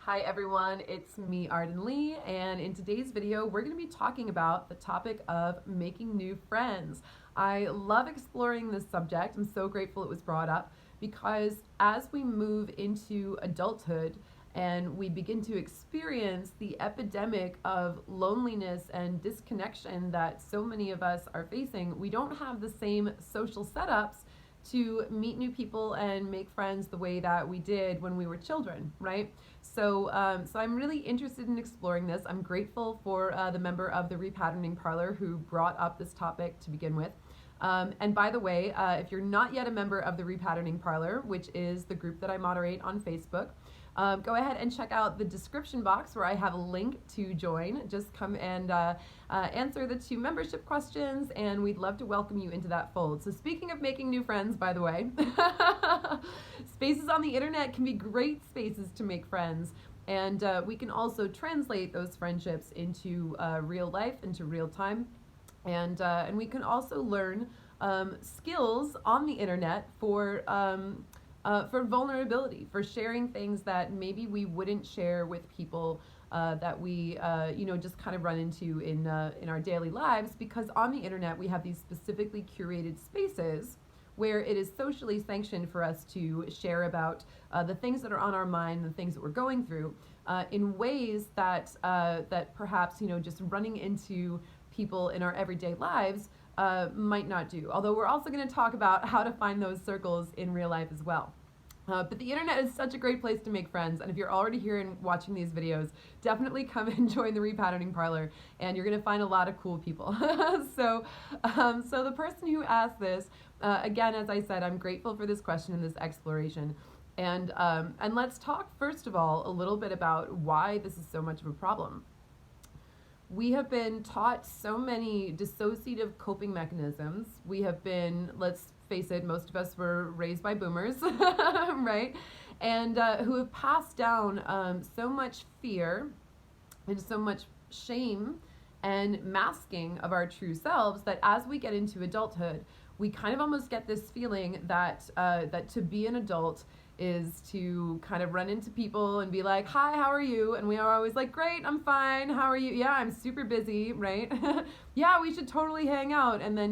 Hi everyone, it's me Arden Lee, and in today's video we're going to be talking about the topic of making new friends. I love exploring this subject. I'm so grateful it was brought up because as we move into adulthood and we begin to experience the epidemic of loneliness and disconnection that so many of us are facing, we don't have the same social setups to meet new people and make friends the way that we did when we were children, right? So I'm really interested in exploring this. I'm grateful for the member of the Repatterning Parlor who brought up this topic to begin with. And by the way, if you're not yet a member of the Repatterning Parlor, which is the group that I moderate on Facebook, go ahead and check out the description box where I have a link to join. Just come and answer the 2 membership questions, and we'd love to welcome you into that fold. So speaking of making new friends, by the way, spaces on the internet can be great spaces to make friends. And we can also translate those friendships into real life, into real time. And we can also learn skills on the internet for vulnerability, for sharing things that maybe we wouldn't share with people that we just kind of run into in our daily lives, because on the internet we have these specifically curated spaces where it is socially sanctioned for us to share about the things that are on our mind, the things that we're going through, in ways that perhaps just running into people in our everyday lives might not do. Although we're also going to talk about how to find those circles in real life as well. But the internet is such a great place to make friends, and if you're already here and watching these videos, definitely come and join the Repatterning Parlor, and you're going to find a lot of cool people. So the person who asked this, again, as I said, I'm grateful for this question and this exploration. And let's talk, first of all, a little bit about why this is so much of a problem. We have been taught so many dissociative coping mechanisms. We have been, let's face it, most of us were raised by boomers, right? And who have passed down so much fear and so much shame and masking of our true selves that as we get into adulthood, we kind of almost get this feeling that to be an adult is to kind of run into people and be like, hi, how are you? And we are always like, great, I'm fine. How are you? Yeah, I'm super busy, right? Yeah, we should totally hang out. And then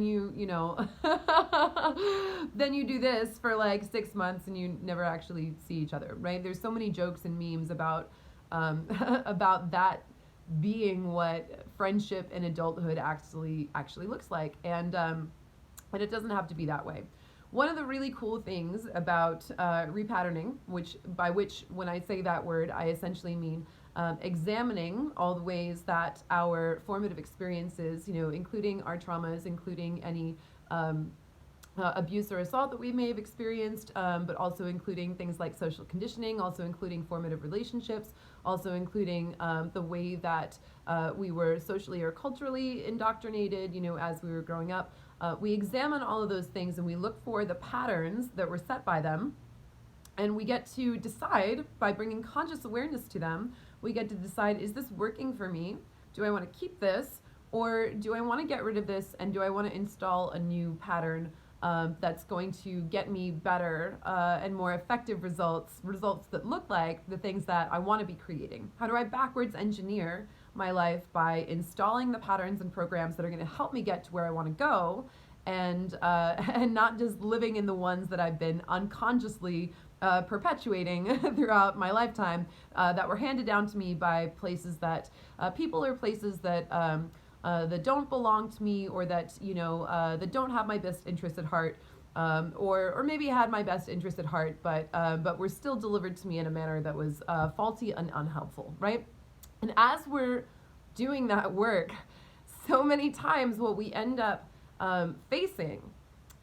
then you do this for like 6 months and you never actually see each other, right? There's so many jokes and memes about about that being what friendship and adulthood actually looks like. And it doesn't have to be that way. One of the really cool things about repatterning, by which when I say that word, I essentially mean examining all the ways that our formative experiences, including our traumas, including any abuse or assault that we may have experienced, but also including things like social conditioning, also including formative relationships, also including the way that we were socially or culturally indoctrinated, as we were growing up. We examine all of those things and we look for the patterns that were set by them, and we get to decide, by bringing conscious awareness to them, we get to decide, is this working for me? Do I want to keep this, or do I want to get rid of this, and do I want to install a new pattern that's going to get me better and more effective results that look like the things that I want to be creating? How do I backwards engineer my life by installing the patterns and programs that are going to help me get to where I want to go, and not just living in the ones that I've been unconsciously perpetuating throughout my lifetime, that were handed down to me by places that people or places that don't belong to me, or that that don't have my best interest at heart, or maybe had my best interest at heart, but were still delivered to me in a manner that was faulty and unhelpful, right? And as we're doing that work, so many times what we end up facing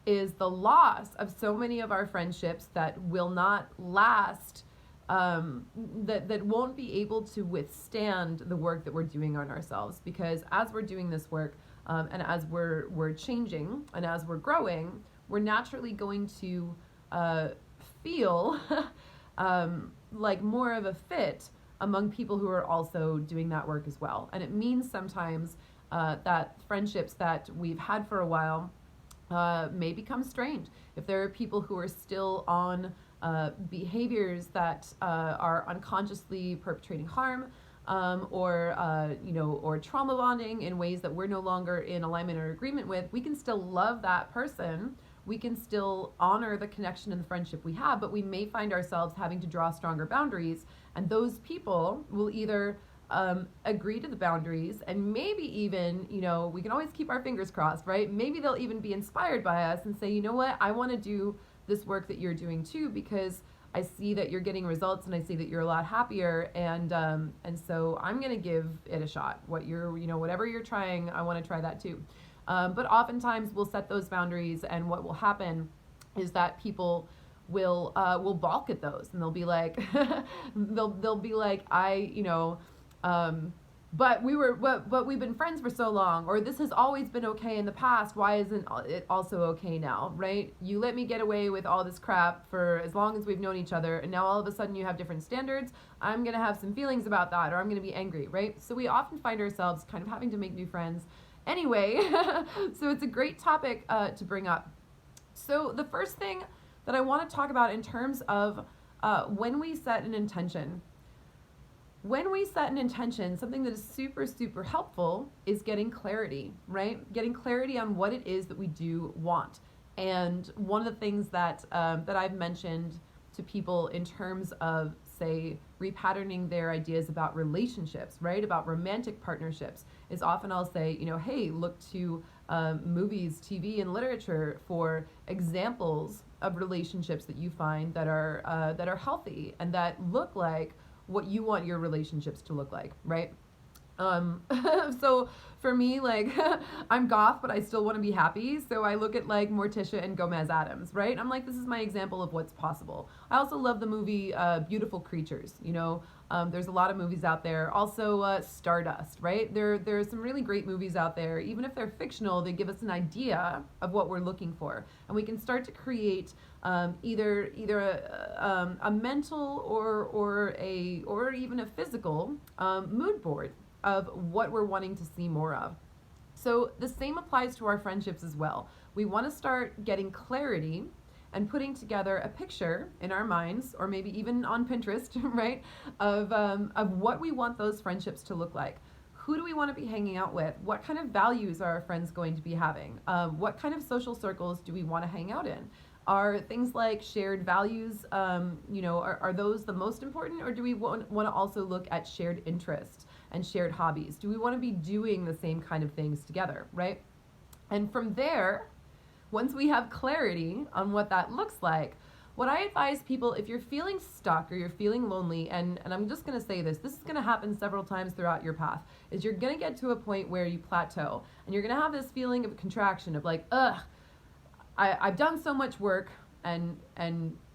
is the loss of so many of our friendships that will not last, that won't be able to withstand the work that we're doing on ourselves. Because as we're doing this work, and as we're changing and as we're growing, we're naturally going to feel like more of a fit among people who are also doing that work as well. And it means sometimes that friendships that we've had for a while may become strained. If there are people who are still on behaviors that are unconsciously perpetrating harm, or trauma bonding in ways that we're no longer in alignment or agreement with, we can still love that person. We can still honor the connection and the friendship we have, but we may find ourselves having to draw stronger boundaries. And those people will either agree to the boundaries, and maybe even, we can always keep our fingers crossed, right? Maybe they'll even be inspired by us and say, you know what, I want to do this work that you're doing too, because I see that you're getting results and I see that you're a lot happier, and so I'm gonna give it a shot. Whatever you're trying, I want to try that too. But oftentimes we'll set those boundaries, and what will happen is that people will balk at those, and they'll be like, they'll be like, but we've been friends for so long, or this has always been okay in the past, why isn't it also okay now, right? You let me get away with all this crap for as long as we've known each other, and now all of a sudden you have different standards. I'm gonna have some feelings about that, or I'm gonna be angry, right? So we often find ourselves kind of having to make new friends anyway. So it's a great topic to bring up. So the first thing that I want to talk about in terms of when we set an intention. When we set an intention, something that is super, super helpful is getting clarity, right? Getting clarity on what it is that we do want. And one of the things that I've mentioned to people in terms of, say, repatterning their ideas about relationships, right? About romantic partnerships, is often I'll say, hey, look to movies, TV, and literature for examples of relationships that you find that are healthy and that look like what you want your relationships to look like, right? So for me, like, I'm goth, but I still want to be happy. So I look at like Morticia and Gomez Addams, right? I'm like, this is my example of what's possible. I also love the movie Beautiful Creatures. There's a lot of movies out there. Also Stardust, right? There are some really great movies out there. Even if they're fictional, they give us an idea of what we're looking for, and we can start to create either a mental or even a physical mood board of what we're wanting to see more of. So the same applies to our friendships as well. We want to start getting clarity and putting together a picture in our minds, or maybe even on Pinterest, right, of what we want those friendships to look like. Who do we want to be hanging out with? What kind of values are our friends going to be having? What kind of social circles do we want to hang out in? Are things like shared values, are those the most important, or do we want to also look at shared interests and shared hobbies? Do we want to be doing the same kind of things together, right? And from there, once we have clarity on what that looks like, what I advise people, if you're feeling stuck or you're feeling lonely, and I'm just going to say this is going to happen several times throughout your path, is you're going to get to a point where you plateau, and you're going to have this feeling of contraction of like, I've done so much work, and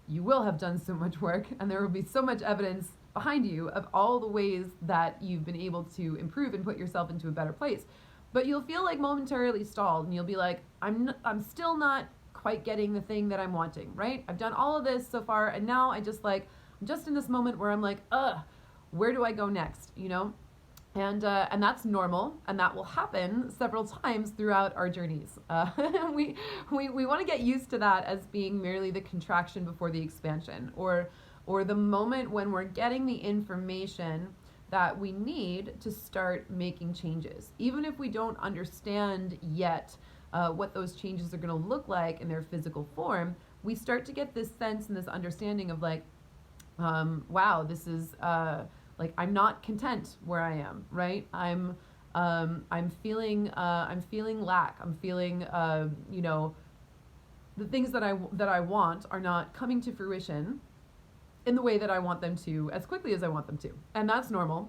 you will have done so much work, and there will be so much evidence behind you of all the ways that you've been able to improve and put yourself into a better place. But you'll feel like momentarily stalled, and you'll be like, I'm still not quite getting the thing that I'm wanting, right? I've done all of this so far, and now I'm just in this moment where I'm like, where do I go next, And that's normal, and that will happen several times throughout our journeys. We want to get used to that as being merely the contraction before the expansion, or the moment when we're getting the information that we need to start making changes. Even if we don't understand yet what those changes are going to look like in their physical form, we start to get this sense and this understanding of like, wow, this is like, I'm not content where I am, right? I'm feeling lack. I'm feeling, the things that I want are not coming to fruition in the way that I want them to, as quickly as I want them to. And that's normal,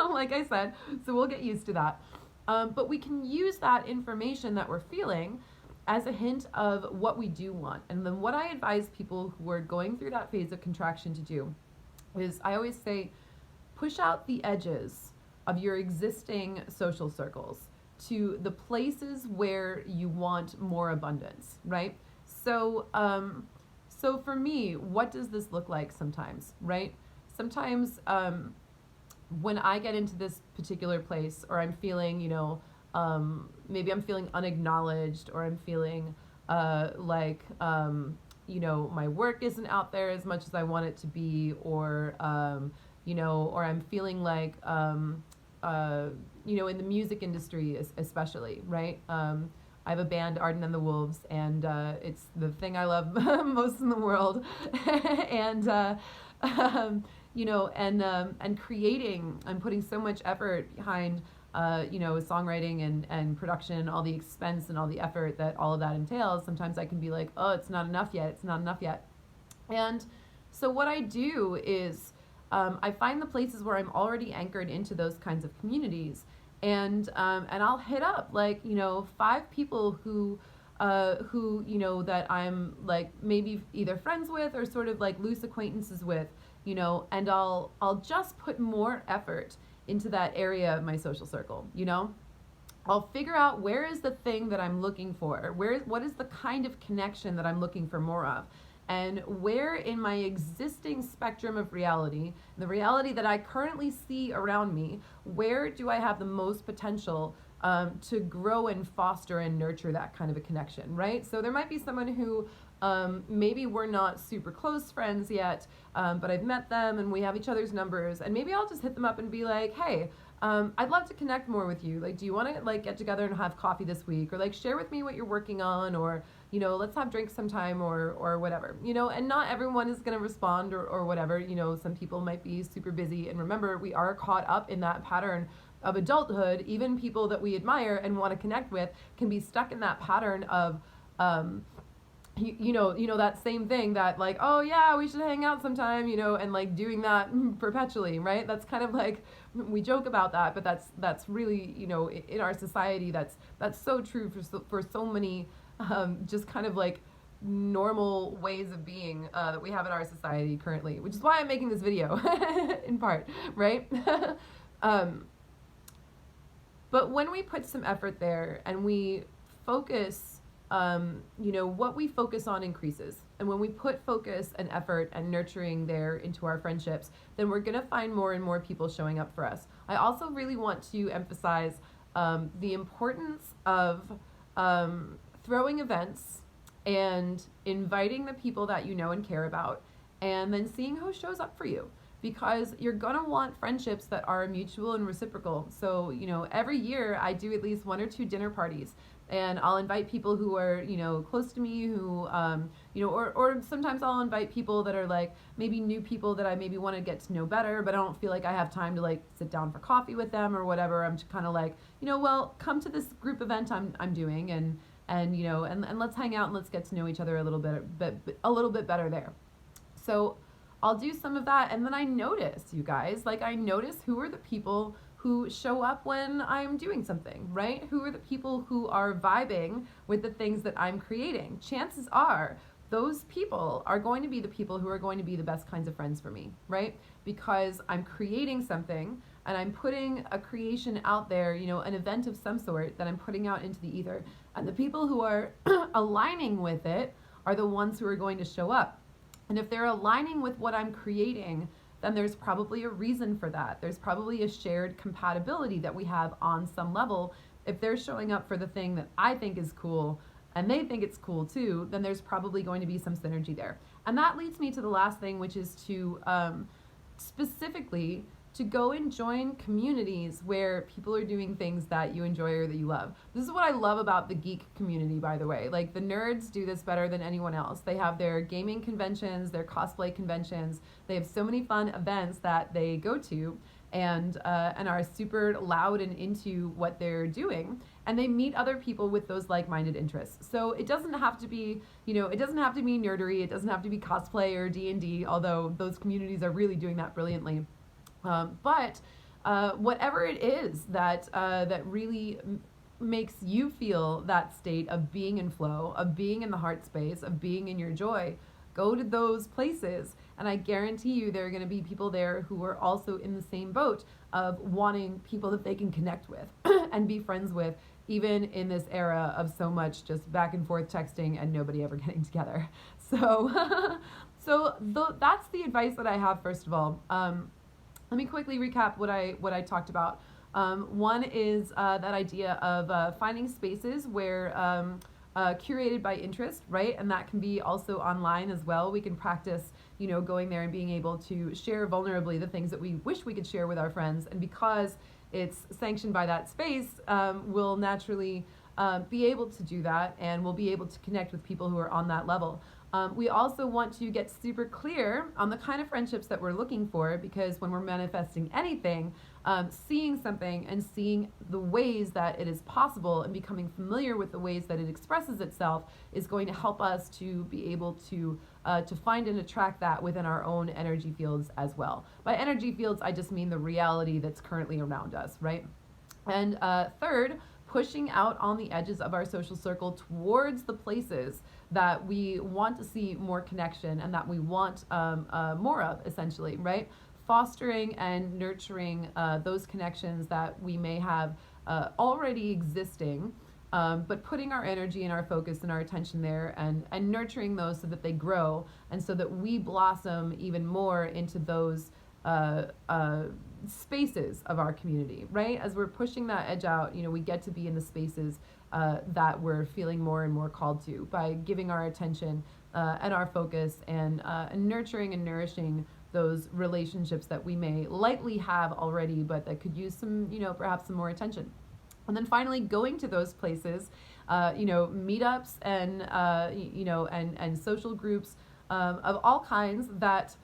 like I said, so we'll get used to that. But we can use that information that we're feeling as a hint of what we do want. And then what I advise people who are going through that phase of contraction to do is, I always say, push out the edges of your existing social circles to the places where you want more abundance, right? So for me, what does this look like sometimes, right? Sometimes when I get into this particular place, or I'm feeling, maybe I'm feeling unacknowledged, or I'm feeling like my work isn't out there as much as I want it to be, or or I'm feeling like in the music industry especially, right? I have a band, Arden and the Wolves, and it's the thing I love most in the world. And and creating, I'm putting so much effort behind songwriting and production, all the expense and all the effort that all of that entails. Sometimes I can be like, oh, it's not enough yet. It's not enough yet. And so what I do is I find the places where I'm already anchored into those kinds of communities, and I'll hit up like 5 people who that I'm like maybe either friends with or sort of like loose acquaintances with, and I'll just put more effort into that area of my social circle. I'll figure out where is the thing that I'm looking for, what is the kind of connection that I'm looking for more of, and where in my existing spectrum of reality, the reality that I currently see around me, where do I have the most potential to grow and foster and nurture that kind of a connection, right? So there might be someone who maybe we're not super close friends yet, but I've met them and we have each other's numbers, and maybe I'll just hit them up and be like, hey, I'd love to connect more with you. Like, do you want to like get together and have coffee this week, or like share with me what you're working on, or let's have drinks sometime, or whatever. And not everyone is going to respond or whatever. Some people might be super busy, and remember, we are caught up in that pattern of adulthood. Even people that we admire and want to connect with can be stuck in that pattern of that same thing that like, oh yeah, we should hang out sometime, and like doing that perpetually, right? That's kind of like, we joke about that, but that's really, in our society, that's so true for so many just kind of like normal ways of being that we have in our society currently, which is why I'm making this video in part, right? But when we put some effort there and we focus, what we focus on increases. And when we put focus and effort and nurturing there into our friendships, then we're going to find more and more people showing up for us. I also really want to emphasize the importance of throwing events and inviting the people that you know and care about, and then seeing who shows up for you. Because you're going to want friendships that are mutual and reciprocal. So, every year I do at least 1 or 2 dinner parties, and I'll invite people who are, close to me, who, or sometimes I'll invite people that are like maybe new people that I maybe want to get to know better, but I don't feel like I have time to like sit down for coffee with them or whatever. I'm just kind of like, well, come to this group event I'm doing, and let's hang out and let's get to know each other a little bit better there. So I'll do some of that, and then I notice, you guys, like I notice who are the people who show up when I'm doing something, right? Who are the people who are vibing with the things that I'm creating? Chances are those people are going to be the people who are going to be the best kinds of friends for me, right? Because I'm creating something and I'm putting a creation out there, an event of some sort that I'm putting out into the ether. And the people who are aligning with it are the ones who are going to show up. And if they're aligning with what I'm creating, then there's probably a reason for that. There's probably a shared compatibility that we have on some level. If they're showing up for the thing that I think is cool and they think it's cool too, then there's probably going to be some synergy there. And that leads me to the last thing, which is to specifically to go and join communities where people are doing things that you enjoy or that you love. This is what I love about the geek community, by the way. Like, the nerds do this better than anyone else. They have their gaming conventions, their cosplay conventions. They have so many fun events that they go to and are super loud and into what they're doing. And they meet other people with those like-minded interests. So it doesn't have to be, it doesn't have to be nerdery. It doesn't have to be cosplay or D&D, although those communities are really doing that brilliantly. But whatever it is that really makes you feel that state of being in flow, of being in the heart space, of being in your joy, go to those places. And I guarantee you there are going to be people there who are also in the same boat of wanting people that they can connect with and be friends with, even in this era of so much just back and forth texting and nobody ever getting together. So, that's the advice that I have, first of all. Let me quickly recap what I talked about. One is that idea of finding spaces where curated by interest, right? And that can be also online as well. We can practice, going there and being able to share vulnerably the things that we wish we could share with our friends. And because it's sanctioned by that space, we'll naturally be able to do that, and we'll be able to connect with people who are on that level. We also want to get super clear on the kind of friendships that we're looking for, because when we're manifesting anything, seeing something and seeing the ways that it is possible and becoming familiar with the ways that it expresses itself is going to help us to be able to find and attract that within our own energy fields as well. By energy fields, I just mean the reality that's currently around us, right? And third, pushing out on the edges of our social circle towards the places that we want to see more connection and that we want more of, essentially, right? Fostering and nurturing those connections that we may have already existing, but putting our energy and our focus and our attention there, and nurturing those so that they grow and so that we blossom even more into those spaces of our community, right? As we're pushing that edge out, we get to be in the spaces that we're feeling more and more called to by giving our attention and our focus and nurturing and nourishing those relationships that we may lightly have already, but that could use some, perhaps some more attention. And then finally, going to those places, meetups and, and social groups of all kinds that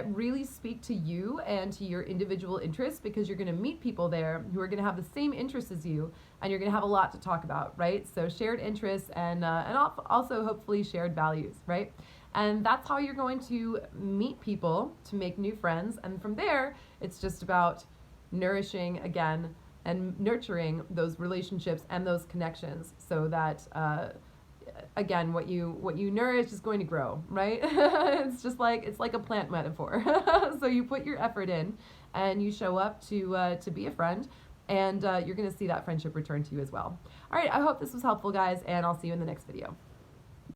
really speak to you and to your individual interests, because you're going to meet people there who are going to have the same interests as you, and you're going to have a lot to talk about, right? So shared interests and also hopefully shared values, right? And that's how you're going to meet people to make new friends. And from there, it's just about nourishing again and nurturing those relationships and those connections so that again, what you nourish is going to grow, right? It's like a plant metaphor. So you put your effort in and you show up to be a friend, and you're going to see that friendship return to you as well. All right, I hope this was helpful, guys, and I'll see you in the next video.